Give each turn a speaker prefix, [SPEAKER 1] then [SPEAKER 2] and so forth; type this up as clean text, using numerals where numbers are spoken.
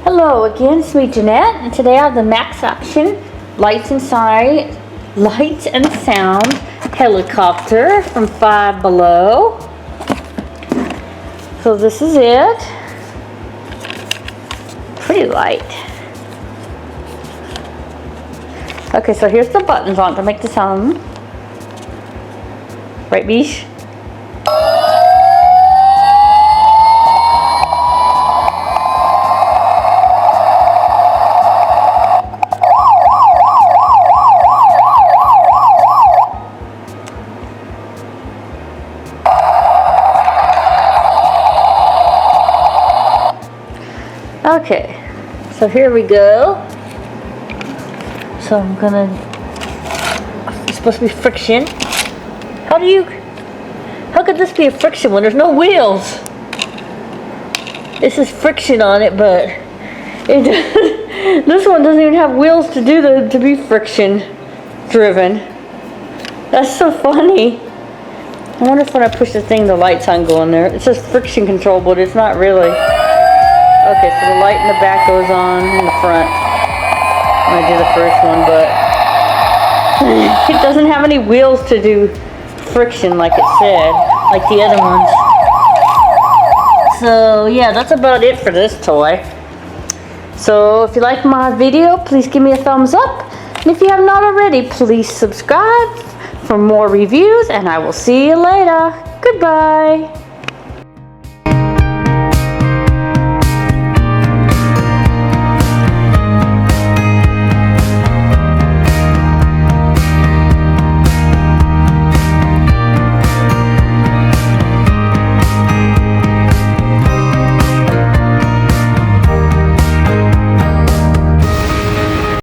[SPEAKER 1] Hello again, it's me Jeanette, and today I have the Maxx option lights and sound helicopter from Five Below. So this is it. Pretty light. Okay, so here's the buttons on it to make the sound. Right, Bish? Okay, so here we go. So I'm gonna, it's supposed to be friction. How could this be a friction when there's no wheels? This is friction on it, but this one doesn't even have wheels to be friction driven. That's so funny. I wonder if when I push the thing, the light's on going there. It says friction control, but it's not really. Okay, so the light in the back goes on in the front when I do the first one, but it doesn't have any wheels to do friction like it said, like the other ones. So yeah, that's about it for this toy. So if you like my video, please give me a thumbs up. And if you have not already, please subscribe for more reviews, and I will see you later. Goodbye.